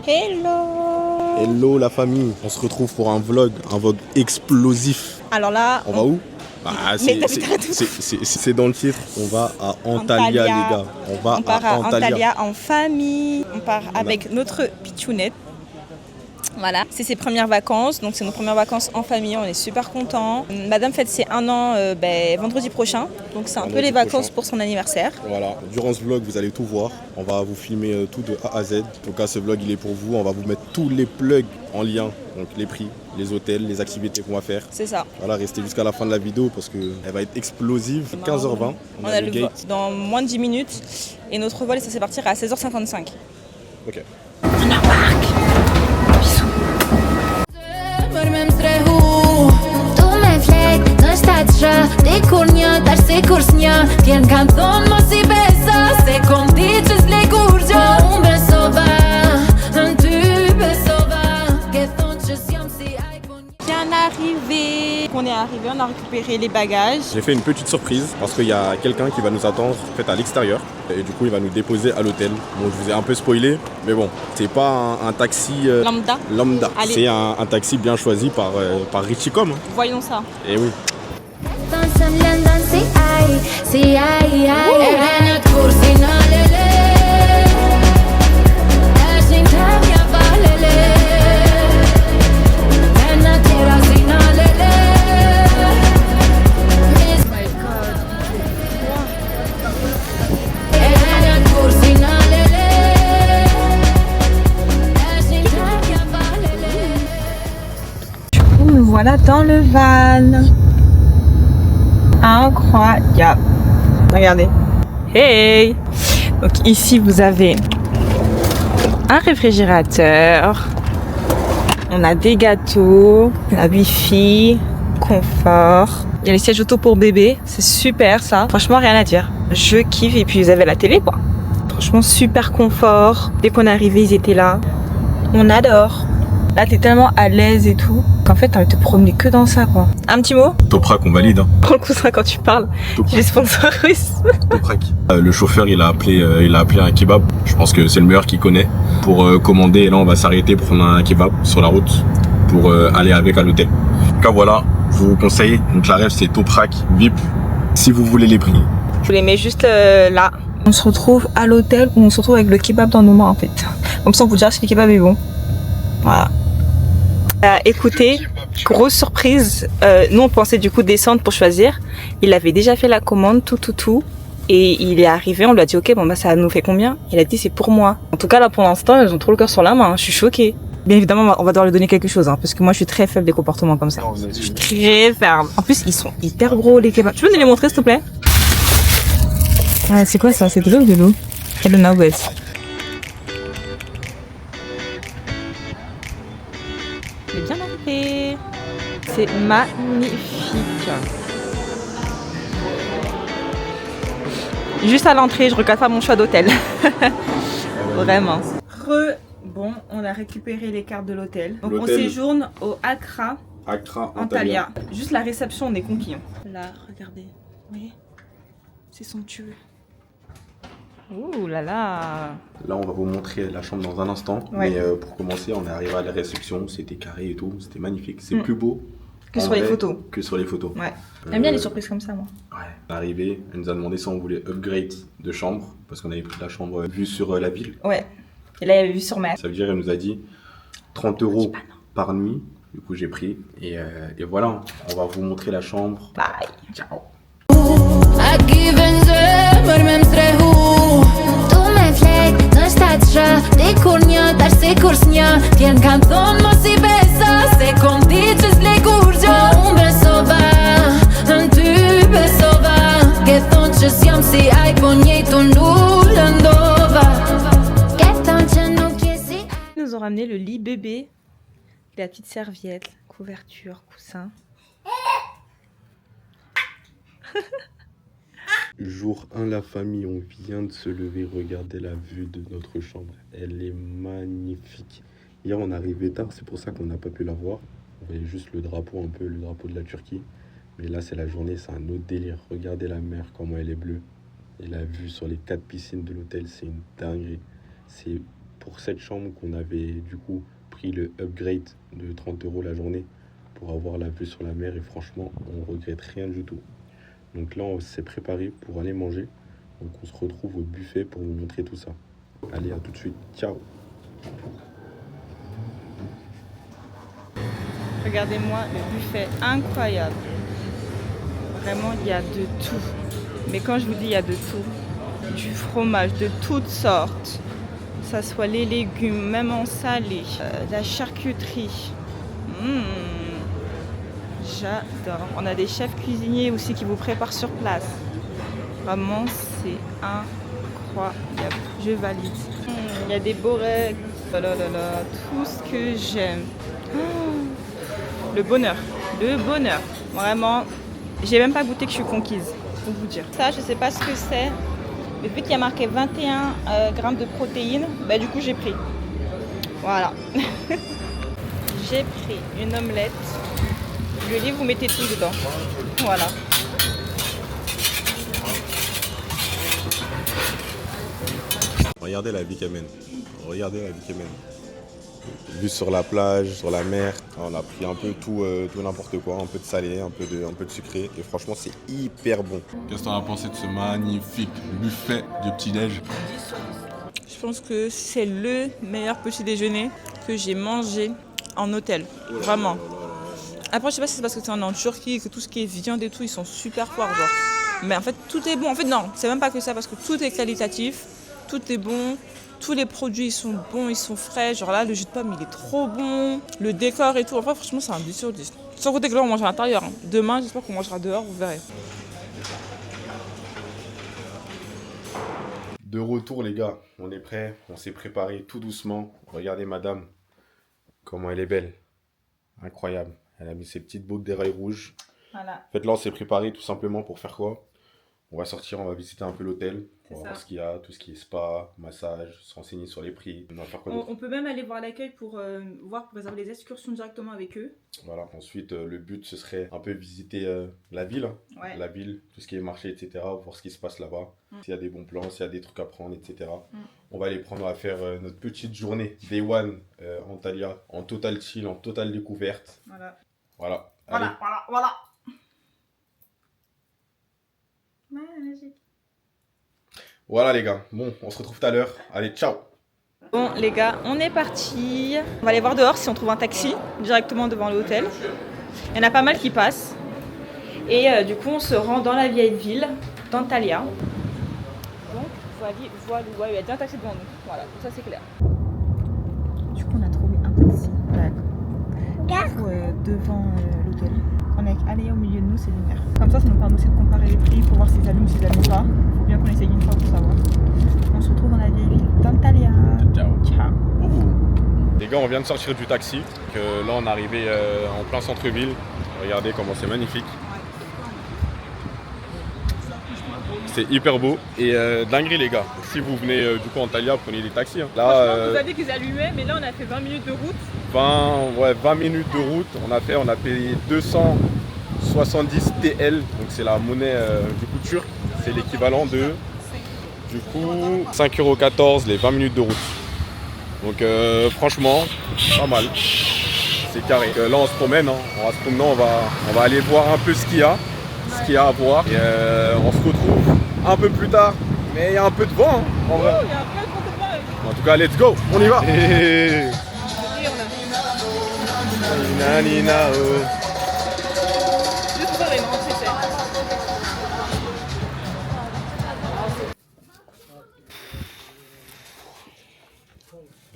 Hello. Hello la famille, on se retrouve pour un vlog explosif. Alors là, on va où? C'est dans le titre, on va à Antalya les gars. On part à Antalya en famille, on part avec notre pitchounette. Voilà, c'est ses premières vacances, donc c'est nos premières vacances en famille, on est super contents. Madame fête ses 1 an vendredi prochain, donc c'est un peu les vacances pour son anniversaire. Voilà, durant ce vlog vous allez tout voir, on va vous filmer tout de A à Z. En tout cas ce vlog il est pour vous, on va vous mettre tous les plugs en lien, donc les prix, les hôtels, les activités qu'on va faire. C'est ça. Voilà, restez jusqu'à la fin de la vidéo parce qu'elle va être explosive. 15h20, on a le gate dans moins de 10 minutes et notre vol est censé partir à 16h55. Ok. On embarque. On est arrivé, on a récupéré les bagages. J'ai fait une petite surprise parce qu'il y a quelqu'un qui va nous attendre en fait, à l'extérieur et du coup il va nous déposer à l'hôtel. Bon, je vous ai un peu spoilé, mais bon, c'est pas un taxi lambda. C'est un taxi bien choisi par Richicom. Voyons ça. Et oui. Voilà dans le van. Incroyable. Regardez. Hey. Donc ici vous avez un réfrigérateur. On a des gâteaux, la wifi, confort. Il y a les sièges auto pour bébé. C'est super ça. Franchement rien à dire. Je kiffe. Et puis vous avez la télé quoi. Franchement super confort. Dès qu'on est arrivé ils étaient là. On adore. Là t'es tellement à l'aise et tout qu'en fait t'as envie de te promener que dans ça quoi. Un petit mot? Toprak on valide. Prends le coussin quand tu parles. Tu les sponsorise. Toprak. Le chauffeur il a appelé un kebab. Je pense que c'est le meilleur qu'il connaît pour commander. Et là on va s'arrêter pour prendre un kebab sur la route pour aller avec à l'hôtel. En tout cas voilà, je vous conseille. Donc la rêve c'est Toprak VIP. Si vous voulez les prix. Je vous les mets juste là. On se retrouve à l'hôtel où on se retrouve avec le kebab dans nos mains en fait. Comme ça on vous dira si le kebab est bon. Voilà. Écoutez, grosse surprise, nous on pensait du coup descendre pour choisir. Il avait déjà fait la commande, tout. Et il est arrivé, on lui a dit ok bon bah ça nous fait combien? Il a dit c'est pour moi. En tout cas là pour l'instant ils ont trop le cœur sur la main, je suis choquée. Bien évidemment on va devoir lui donner quelque chose parce que moi je suis très faible des comportements comme ça. Je suis très ferme. En plus ils sont hyper gros les kebabs. Tu peux nous les montrer s'il te plaît? Ouais, c'est quoi ça? C'est de l'eau ou de l'eau? Quelle navette. Bien arrivé. C'est magnifique. Juste à l'entrée, je regrette pas mon choix d'hôtel. Vraiment. Bon, on a récupéré les cartes de l'hôtel. Donc on séjourne au Accra Antalya. Juste la réception, on est conquis. Là, regardez. Vous voyez? C'est somptueux. Ouh là là. Là on va vous montrer la chambre dans un instant. Ouais. Mais pour commencer on est arrivé à la réception, c'était carré et tout, c'était magnifique. C'est plus beau que sur les photos. Que sur les photos. Ouais. J'aime bien les surprises comme ça moi. Ouais. On est arrivé, elle nous a demandé si on voulait upgrade de chambre parce qu'on avait pris la chambre vue sur la ville. Ouais. Et là il y avait vue sur mer. Ça veut dire elle nous a dit 30 € par nuit. Du coup j'ai pris et voilà, on va vous montrer la chambre. Bye. Ciao. Ils nous ont ramené le lit bébé, la petite serviette, couverture, coussin. Jour 1, la famille, on vient de se lever, regardez la vue de notre chambre, elle est magnifique. Hier on est arrivé tard, c'est pour ça qu'on n'a pas pu la voir. On voyait juste le drapeau, un peu le drapeau de la Turquie. Mais là c'est la journée, c'est un autre délire. Regardez la mer, comment elle est bleue. Et la vue sur les 4 piscines de l'hôtel, c'est une dinguerie. C'est pour cette chambre qu'on avait du coup pris le upgrade de 30 € la journée pour avoir la vue sur la mer et franchement on regrette rien du tout. Donc là on s'est préparé pour aller manger. Donc on se retrouve au buffet pour vous montrer tout ça. Allez, à tout de suite, ciao. Regardez-moi le buffet, incroyable. Vraiment, il y a de tout. Mais quand je vous dis il y a de tout, du fromage de toutes sortes, que ça soit les légumes, même en salé, la charcuterie. J'adore. On a des chefs cuisiniers aussi qui vous préparent sur place. Vraiment, c'est incroyable. Je valide. Il y a des boreks. Oh là là là, tout ce que j'aime. Le bonheur. Le bonheur. Vraiment, j'ai même pas goûté que je suis conquise, pour vous dire. Ça, je sais pas ce que c'est. Mais vu qu'il y a marqué 21 grammes de protéines, bah du coup j'ai pris. Voilà. J'ai pris une omelette. Le livre, vous mettez tout dedans. Voilà. Regardez la vie qu'elle mène. Regardez la vie qu'elle mène. Vue sur la plage, sur la mer. On a pris un peu tout n'importe quoi, un peu de salé, un peu de sucré. Et franchement, c'est hyper bon. Qu'est-ce que t'en as pensé de ce magnifique buffet de petit-déj? Je pense que c'est le meilleur petit déjeuner que j'ai mangé en hôtel. Vraiment. Après, je sais pas si c'est parce que c'est en Turquie, que tout ce qui est viande et tout, ils sont super forts, genre. Mais en fait, tout est bon. En fait, non, c'est même pas que ça, parce que tout est qualitatif, tout est bon. Tous les produits ils sont bons, ils sont frais. Genre là, le jus de pomme, il est trop bon. Le décor et tout. Enfin, franchement, c'est un 10 sur 10. Sans côté que là, on mange à l'intérieur. Demain, j'espère qu'on mangera dehors, vous verrez. De retour, les gars. On est prêts. On s'est préparé tout doucement. Regardez, madame, comment elle est belle. Incroyable. Elle a mis ses petites boucles d'érail rouges. Voilà. En fait, là, on s'est préparé tout simplement pour faire quoi? On va sortir, on va visiter un peu l'hôtel. On va voir ce qu'il y a, tout ce qui est spa, massage, se renseigner sur les prix. On va faire quoi d'autre? On peut même aller voir l'accueil pour voir, pour réserver les excursions directement avec eux. Voilà, ensuite, le but, ce serait un peu visiter la ville. Ouais. La ville, tout ce qui est marché, etc. Voir ce qui se passe là-bas. S'il y a des bons plans, s'il y a des trucs à prendre, etc. On va aller prendre, on va faire notre petite journée Day One Antalya, en total chill, en totale découverte. Voilà. Voilà. Voilà, Allez. voilà. Magique. Voilà les gars, bon, on se retrouve tout à l'heure. Allez, ciao. Bon les gars, on est parti. On va aller voir dehors si on trouve un taxi directement devant l'hôtel. Il y en a pas mal qui passent. Et du coup, on se rend dans la vieille ville d'Antalya. Donc voilà, ouais, il y a déjà un taxi devant nous. Voilà, ça c'est clair. Du coup, on a trouvé un taxi. Devant l'hôtel. On est allé au milieu de nous, c'est lumière. Comme ça nous permet aussi de comparer les prix pour voir s'ils allument ou s'ils allument pas. Il faut bien qu'on essaye une fois pour savoir. On se retrouve dans la vieille ville d'Antalya. Ciao. Les gars, on vient de sortir du taxi. Là, on est arrivé en plein centre-ville. Regardez comment c'est magnifique. C'est hyper beau. Et dinguerie, les gars. Si vous venez du coup en Antalya, prenez des taxis. Hein. Là, vous avez dit qu'ils allumaient, mais là, on a fait 20 minutes de route. 20 minutes de route. On a payé 270 TL. Donc, c'est la monnaie du coup turque. C'est l'équivalent de du coup 5,14 € les 20 minutes de route. Donc franchement, pas mal. C'est carré. Là on se promène, hein. On va se promener, on va aller voir un peu ce qu'il y a à voir. Et on se retrouve un peu plus tard. Mais il y a un peu de vent, hein, en vrai. Il y a plein de vent. En tout cas, let's go, on y va. On est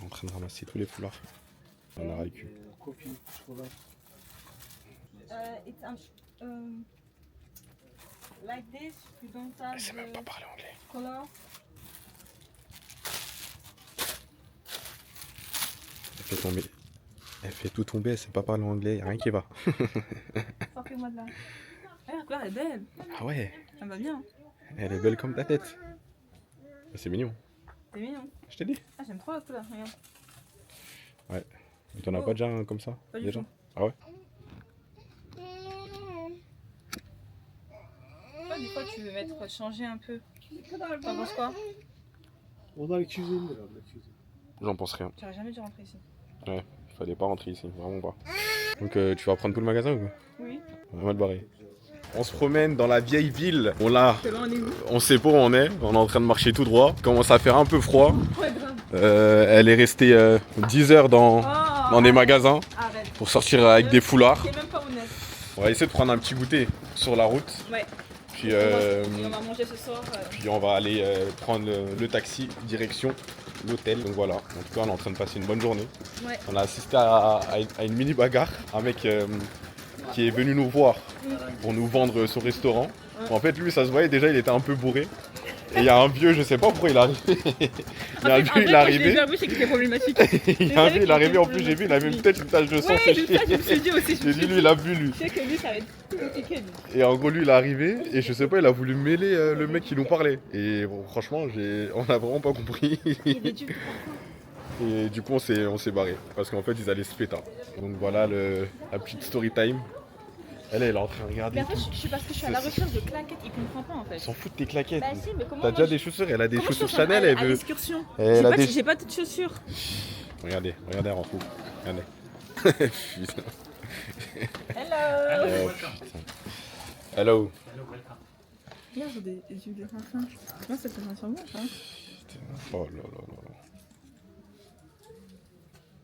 en train de ramasser tous les foulards. On a récupéré. Like this, you don't have Elle sait même pas parler anglais. color. Elle fait tout tomber, elle sait pas parler anglais, y a rien qui va. Sortez-moi de là. La couleur est belle. Ah ouais, Elle va bien. elle est belle comme ta tête. C'est mignon. C'est mignon. Je t'ai dit. Ah, j'aime trop la couleur, regarde. Ouais. Mais t'en as pas déjà un comme ça Pas du déjà tout. Ah ouais. Toi, des fois, tu veux changer un peu. T'en penses quoi? On va dans la cuisine, là, la cuisine. J'en pense rien. J'aurais jamais dû rentrer ici. Ouais, fallait pas rentrer ici, vraiment pas. Donc tu vas prendre tout le magasin ou quoi? Oui. On va mal barrer. On se promène dans la vieille ville. On l'a. Là, on est où? On sait pas où on est. On est en train de marcher tout droit. Il commence à faire un peu froid. Ouais, grave. Elle est restée 10 heures dans des magasins Arrête. pour sortir avec des foulards. C'est même pas honnête. On va essayer de prendre un petit goûter sur la route. Ouais. Puis, On va manger ce soir. puis on va aller prendre le taxi direction l'hôtel. Donc voilà, en tout cas on est en train de passer une bonne journée. Ouais. On a assisté à une mini bagarre. Un mec qui est venu nous voir pour nous vendre son restaurant. En fait lui ça se voyait déjà, il était un peu bourré. Et il y a un vieux, je sais pas pourquoi il est arrivé. Il y a un vieux, il est arrivé. J'ai vu, c'est qu'il était problématique. Il y a un vieux, il est arrivé, en plus j'ai vu, il avait peut-être une tache de sang séchée. Je me suis dit aussi. J'ai dit lui il a bu lui. Je sais que lui ça va être compliqué. Lui. Et en gros lui il est arrivé et je sais pas, il a voulu mêler le mec qui nous parlait. Et bon, franchement on a vraiment pas compris. Et du coup on s'est barré parce qu'en fait ils allaient se péter. Donc voilà la petite story time. Elle est en train de regarder. Mais en fait je suis parce que je suis à la recherche de claquettes, il comprend pas en fait. S'en fout de tes claquettes. Bah si, mais comment T'as déjà des chaussures, elle a des chaussures Chanel, elle elle veut. l'excursion. J'ai pas de chaussures. Regardez, elle en fout. Regardez. Putain. Hello. Oh, putain. Hello. Regarde, j'ai des yeux de fin. Moi ça fait un sur moi, hein. Oh là là là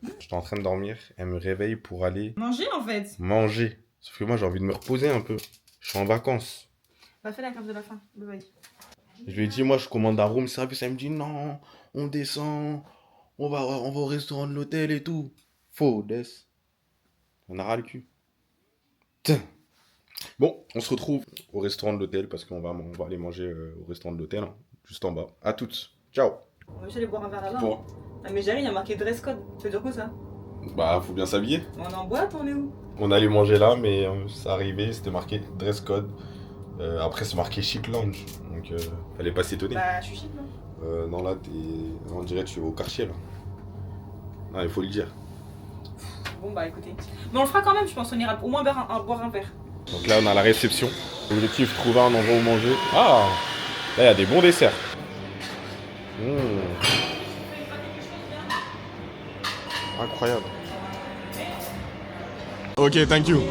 là. J'étais en train de dormir, elle me réveille pour aller Manger en fait. manger. Sauf que moi j'ai envie de me reposer un peu. Je suis en vacances. Bah fais la carte de la fin. Bye. Je lui ai dit moi je commande un room service. Elle me dit non, on descend, on va au restaurant de l'hôtel et tout. Faux, Des. On a ras le cul. Tiens. Bon, on se retrouve au restaurant de l'hôtel parce qu'on va aller manger au restaurant de l'hôtel, hein, juste en bas. À toutes. Ciao. On va juste aller boire un verre là-bas. Bon. Ah mais Jerry, il y a marqué dress code. Ça veut dire quoi ça? Bah faut bien s'habiller. On est en boîte, on est où? On allait manger là, mais ça arrivait, c'était marqué dress code. Après, c'est marqué chic lounge, donc fallait pas s'étonner. Bah, je suis chic, non? Non, là, on dirait que tu es au quartier là. Non, il faut le dire. Bon, bah écoutez. Mais on le fera quand même, je pense. On ira au moins boire un verre. Donc là, on a la réception. L'objectif, trouver un endroit où manger. Ah, là, il y a des bons desserts. Incroyable. Ok, thank you.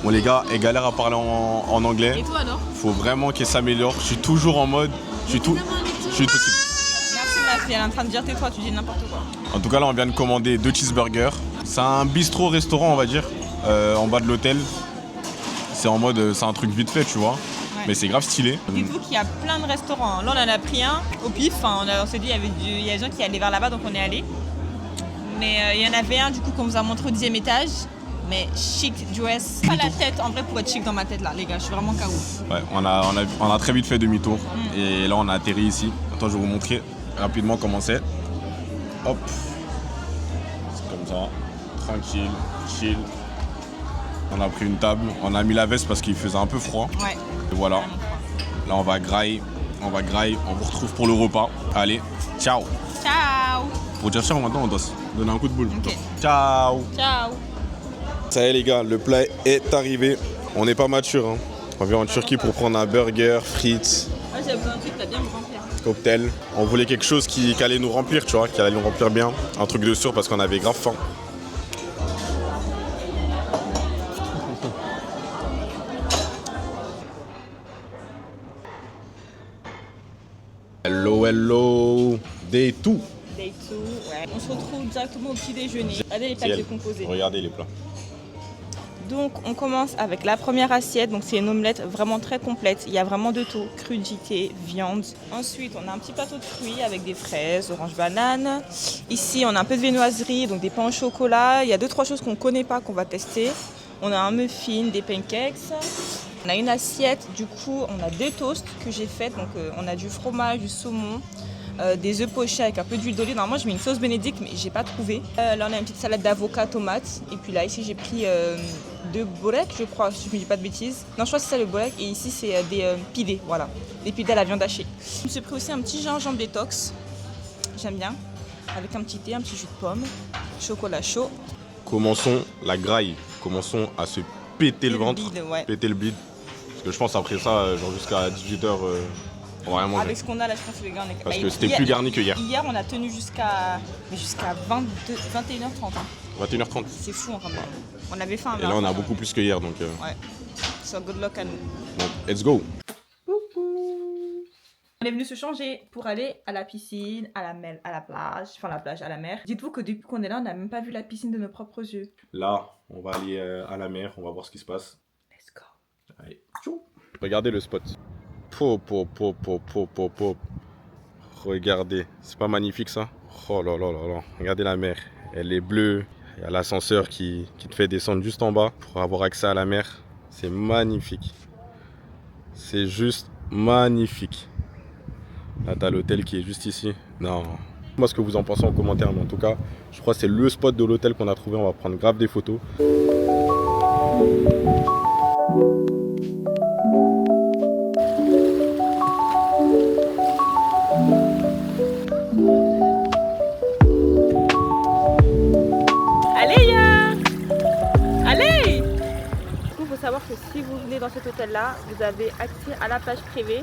Bon les gars, elle galère à parler en anglais. Et toi alors? Faut vraiment qu'elle s'améliore. Je suis toujours en mode. Je suis possible. Merci ma fille, elle est en train de dire tais-toi, tu dis n'importe quoi. En tout cas là on vient de commander 2 cheeseburgers. C'est un bistrot restaurant on va dire. En bas de l'hôtel. C'est en mode c'est un truc vite fait tu vois. Ouais. Mais c'est grave stylé. Dites-vous qu'il y a plein de restaurants. Là on en a pris un au pif. Enfin, on s'est dit il y a des gens qui allaient vers là-bas donc on est allé. Mais il y en avait un du coup qu'on vous a montré au 10e étage. Mais chic dress, pas la tête en vrai pour être chic dans ma tête là les gars, je suis vraiment KO. Ouais, on a très vite fait demi-tour et là on a atterri ici. Attends, je vais vous montrer rapidement comment c'est. Hop, c'est comme ça, tranquille, chill. On a pris une table, on a mis la veste parce qu'il faisait un peu froid. Ouais. Et voilà, là on va grailler, on vous retrouve pour le repas. Allez, ciao. Ciao. Pour dire ciao maintenant on doit se donner un coup de boule. Ok. Ciao. Ciao. Ça y est les gars, le plat est arrivé. On n'est pas mature, hein. On vient en Turquie pour prendre un burger, frites, Ah, j'ai besoin d'un truc, t'as bien me remplir. cocktail. On voulait quelque chose qui allait nous remplir, tu vois, qui allait nous remplir bien. Un truc de sûr parce qu'on avait grave faim. Hello. Day 2. Day 2, ouais. On se retrouve directement au petit déjeuner. Regardez les plaques de composés. Regardez les plats. Donc on commence avec la première assiette, donc c'est une omelette vraiment très complète, il y a vraiment de tout, crudité, viande. Ensuite on a un petit plateau de fruits avec des fraises, oranges, bananes. Ici on a un peu de viennoiserie, donc des pains au chocolat, il y a 2-3 choses qu'on ne connaît pas qu'on va tester. On a un muffin, des pancakes. On a une assiette, du coup on a des toasts que j'ai faites, donc on a du fromage, du saumon. Des œufs pochés avec un peu d'huile d'olive. Normalement, je mets une sauce bénédicte, mais j'ai pas trouvé. Là, on a une petite salade d'avocat, tomate. Et puis là, ici, j'ai pris 2 bolek, je crois, si je ne dis pas de bêtises. Non, je crois que c'est ça le bolek. Et ici, c'est des pidés, voilà. Des pidés à la viande hachée. Je me suis pris aussi un petit gingembre détox. J'aime bien. Avec un petit thé, un petit jus de pomme, chocolat chaud. Commençons la graille. Commençons à se péter le ventre. Bide, ouais. Péter le bide. Parce que je pense après ça, genre jusqu'à 18h. va manger. Avec ce qu'on a là, je pense que les gars, on est... Parce que c'était plus garni que hier. Hier, on a tenu jusqu'à 21h30. 21h30. C'est fou, en vrai. On avait faim. Et là, on a beaucoup plus que hier, donc... Ouais. So good luck à nous. Donc, let's go. On est venu se changer pour aller à la piscine, à la plage, enfin la plage, à la mer. Dites-vous que depuis qu'on est là, on n'a même pas vu la piscine de nos propres yeux. Là, on va aller à la mer, on va voir ce qui se passe. Let's go. Allez, tchou. Regardez le spot. Pop, pop, pop, pop, pop, pop, pop. Regardez, c'est pas magnifique ça? Oh là là là là. Regardez la mer, elle est bleue. Il y a l'ascenseur qui te fait descendre juste en bas pour avoir accès à la mer. C'est magnifique. C'est juste magnifique. Là, t'as l'hôtel qui est juste ici. Non. Moi, ce que vous en pensez en commentaire, mais en tout cas, je crois que c'est le spot de l'hôtel qu'on a trouvé. On va prendre grave des photos. Allez, ya! Allez! Du coup, il faut savoir que si vous venez dans cet hôtel-là, vous avez accès à la plage privée.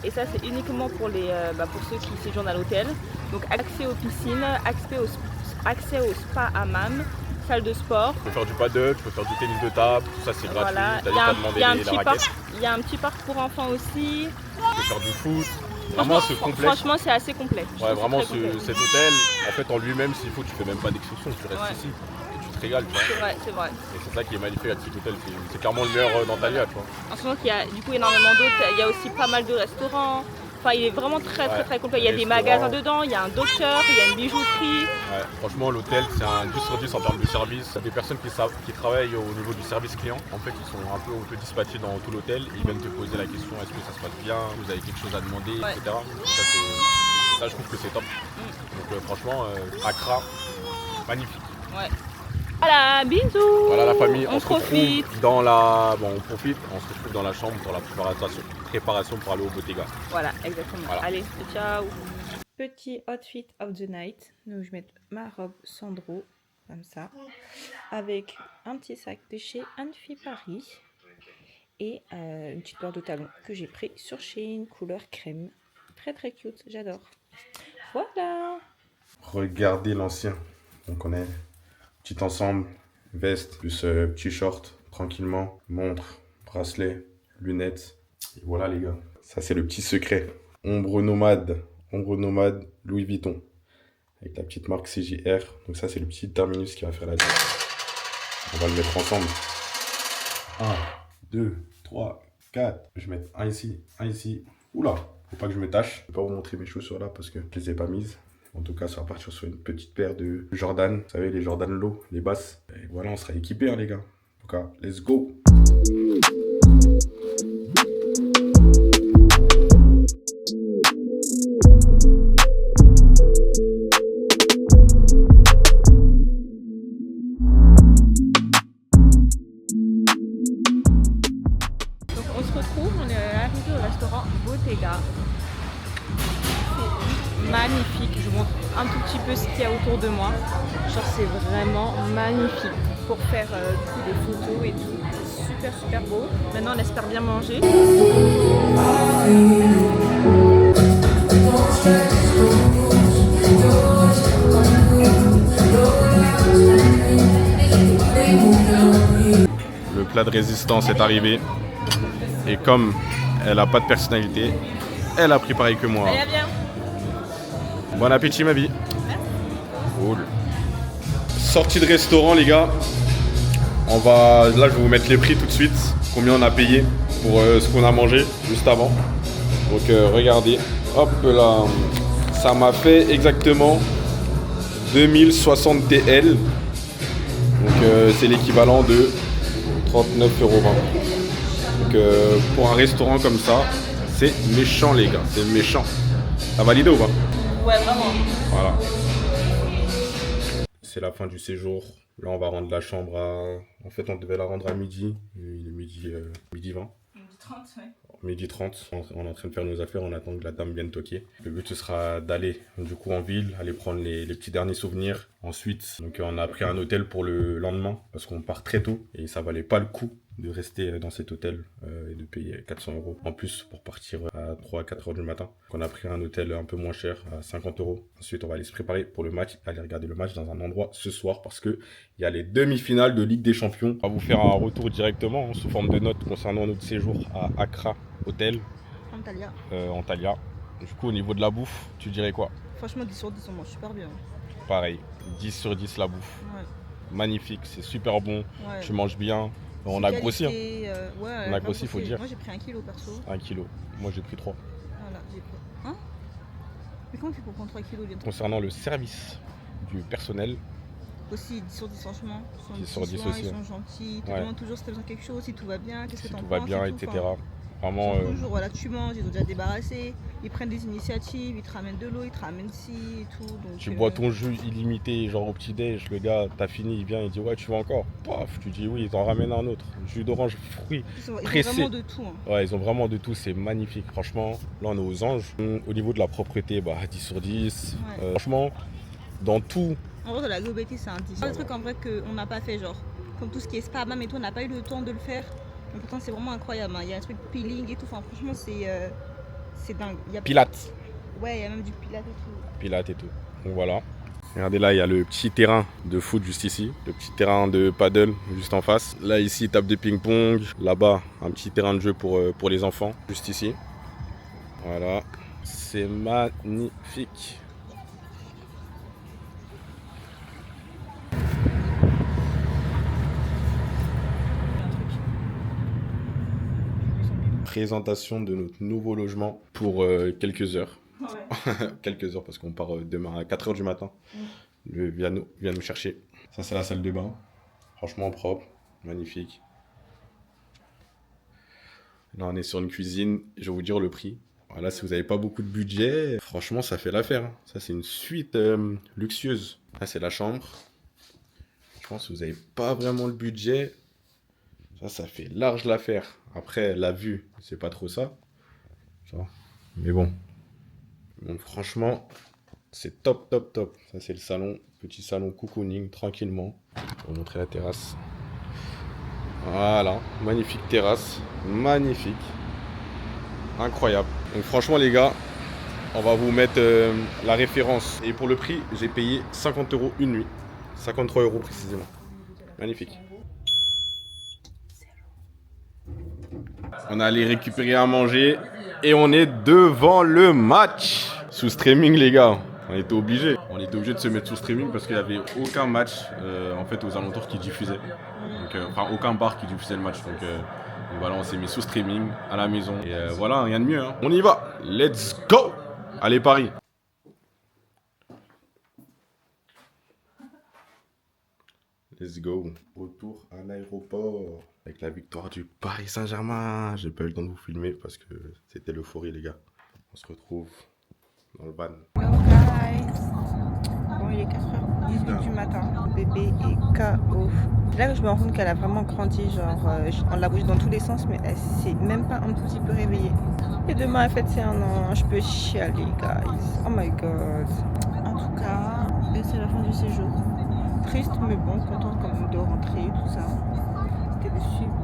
Et ça, c'est uniquement pour, pour ceux qui séjournent à l'hôtel. Donc, accès aux piscines, accès au spa hammam, salle de sport. Tu peux faire du paddle, tu peux faire du tennis de table, tout ça c'est gratuit. Voilà. T'as pas demandé la raquette. Il y a un petit parc pour enfants aussi. Tu peux faire du foot. Vraiment, ce complexe. Franchement, c'est assez complet. Ouais, vraiment, cet hôtel, en fait, en lui-même, s'il faut, tu fais même pas d'excursion, tu restes ici. Et tu te régales, tu vois. C'est vrai, c'est vrai. Et c'est ça qui est magnifique à cet hôtel. C'est clairement le meilleur d'Antalya, tu vois. En ce moment, il y a du coup énormément d'autres. Il y a aussi pas mal de restaurants. Enfin, il est vraiment très complet. Il y a des magasins dedans, il y a un docteur, il y a une bijouterie. Ouais, franchement, l'hôtel, c'est un 10 sur 10 en termes de service. Il y a des personnes qui travaillent au niveau du service client. En fait, ils sont un peu auto-dispatchés dans tout l'hôtel. Ils viennent te poser la question, est-ce que ça se passe bien, vous avez quelque chose à demander, etc. Ça, je trouve que c'est top. Donc franchement, Accra, magnifique. Ouais. Voilà, bisous. Voilà la famille, on se retrouve dans la... Bon, on profite, on se retrouve dans la chambre pour la préparation pour aller au Bottega. Voilà, exactement. Voilà. Allez, ciao. Petit outfit of the night. Donc je mets ma robe Sandro, comme ça, avec un petit sac de chez Anne-Fille Paris et une petite paire de talons que j'ai pris sur Shein, couleur crème. Très très cute, j'adore. Voilà. Regardez l'ancien. Donc on est petit ensemble, veste, plus petit short, tranquillement, montre, bracelet, lunettes. Et voilà les gars, ça c'est le petit secret. Ombre nomade Louis Vuitton. Avec la petite marque CJR. Donc ça c'est le petit terminus qui va faire la tête. On va le mettre ensemble. 1, 2, 3, 4. Je vais mettre un ici. Oula, faut pas que je me tâche. Je vais pas vous montrer mes chaussures là parce que je les ai pas mises. En tout cas, ça va partir sur une petite paire de Jordan. Vous savez, les Jordan Low, les basses. Et voilà, on sera équipés, hein, les gars. En tout cas, let's go! Donc on se retrouve, on est arrivé au restaurant Bottega. C'est magnifique, je vous montre un tout petit peu ce qu'il y a autour de moi. Genre c'est vraiment magnifique pour faire du coup, des photos et tout. C'est super beau. Maintenant on espère bien manger. Le plat de résistance est arrivé. Et comme elle a pas de personnalité, elle a pris pareil que moi. Allez, viens. Bon appétit ma vie. Cool. Sortie de restaurant les gars. Là je vais vous mettre les prix tout de suite. Combien on a payé pour ce qu'on a mangé juste avant. Donc regardez. Hop là. Ça m'a fait exactement 2060 TL. Donc c'est l'équivalent de 39,20 €. Donc pour un restaurant comme ça, c'est méchant les gars, c'est méchant. T'as validé ou pas? Ouais, vraiment. Voilà. C'est la fin du séjour. Là on va rendre la chambre à... En fait on devait la rendre à midi. Il est midi 20. Midi 30, ouais. Midi 30. On est en train de faire nos affaires, on attend que la dame vienne toquer. Le but ce sera d'aller du coup en ville, aller prendre les petits derniers souvenirs. Ensuite, donc on a pris un hôtel pour le lendemain parce qu'on part très tôt et ça valait pas le coup de rester dans cet hôtel et de payer 400 € en plus pour partir à 3 à 4 heures du matin. On a pris un hôtel un peu moins cher à 50 €. Ensuite, on va aller se préparer pour le match, aller regarder le match dans un endroit ce soir parce qu'il y a les demi-finales de Ligue des Champions. On va vous faire un retour directement sous forme de notes concernant notre séjour à Accra Hôtel Antalya. Du coup, au niveau de la bouffe, tu dirais quoi? Franchement, 10 sur 10, on mange super bien. Pareil, 10 sur 10 la bouffe. Ouais. Magnifique, c'est super bon, Ouais. tu manges bien. On a grossi. Hein. Ouais, On a grossi, il faut dire. Moi, j'ai pris 1 kilo perso. 1 kilo. Moi, j'ai pris 3. Voilà, j'ai pris. Hein? Mais comment tu peux prendre 3 kilos? Concernant le service du personnel, aussi 10 sur 10 franchement. 10 sur 10 aussi. Ils sont gentils, ils te Ouais. demandent toujours si tu as besoin de quelque chose, si tout va bien, qu'est-ce que si t'en tout penses. va bien, et tout, etc. enfin, Vraiment. ils sont toujours, voilà, tu manges, ils ont déjà débarrassé, ils prennent des initiatives, ils te ramènent de l'eau, ils te ramènent ci et tout. Donc, Tu bois ton jus illimité, genre au petit-déj, le gars, t'as fini, il vient, il dit ouais, tu veux encore? Paf, tu dis oui, il t'en ramène un autre. Jus d'orange, fruits. Ils ont pressé. vraiment de tout. Hein. Ouais, ils ont vraiment de tout, c'est magnifique, franchement. Là, on est aux anges. Au niveau de la propreté, bah 10 sur 10. Ouais. Franchement, dans tout. En vrai, de la globalité, c'est un 10. Ouais, Un truc en vrai qu'on n'a pas fait, genre, comme tout ce qui est spa, mais toi, on n'a pas eu le temps de le faire. Mais pourtant, c'est vraiment incroyable. Hein. Il y a un truc peeling et tout. Enfin, franchement, c'est dingue. Il y a... Pilates. Ouais, il y a même du pilates et tout. Pilates et tout. Donc voilà. Regardez là, il y a le petit terrain de foot juste ici. Le petit terrain de paddle juste en face. Là, ici, table de ping-pong. Là-bas, un petit terrain de jeu pour les enfants. Juste ici. Voilà. C'est magnifique. Présentation de notre nouveau logement pour quelques heures. Ouais. Quelques heures parce qu'on part demain à 4 heures du matin. Le vient nous chercher. Ça, c'est la salle de bain. Franchement propre, magnifique. Là, on est sur une cuisine. Je vais vous dire le prix. Voilà, si vous n'avez pas beaucoup de budget, franchement, ça fait l'affaire. Hein. Ça, c'est une suite luxueuse. Là, c'est la chambre. Je pense que vous n'avez pas vraiment le budget. Ça fait large l'affaire. Après, la vue, c'est pas trop ça. Mais bon. Donc, franchement, c'est top, top, top. Ça, c'est le salon. Petit salon cocooning, tranquillement. On va montrer la terrasse. Voilà. Magnifique terrasse. Magnifique. Incroyable. Donc, franchement, les gars, on va vous mettre la référence. Et pour le prix, j'ai payé 50 € une nuit. 53 € précisément. Magnifique. On est allé récupérer à manger et on est devant le match. Sous streaming, les gars. On était obligé. On était obligé de se mettre sous streaming parce qu'il n'y avait aucun match en fait aux alentours qui diffusait. Donc, enfin, aucun bar qui diffusait le match. Donc voilà, on s'est mis sous streaming à la maison. Et voilà, rien de mieux. Hein. On y va. Let's go. Allez, Paris. Let's go. Retour à l'aéroport avec la victoire du Paris Saint-Germain. J'ai pas eu le temps de vous filmer parce que c'était l'euphorie, les gars. On se retrouve dans le van. Hello guys. Bon, il est 4h18 du matin. Le bébé est KO. C'est là que je me rends compte qu'elle a vraiment grandi. Genre, on l'a bougé dans tous les sens, mais elle s'est même pas un tout petit peu réveillée. Et demain, elle fête ses 1 an. Je peux chialer, guys. Oh my god. En tout cas, c'est la fin du séjour. Triste, mais bon, contente quand même de rentrer, tout ça. C'était de super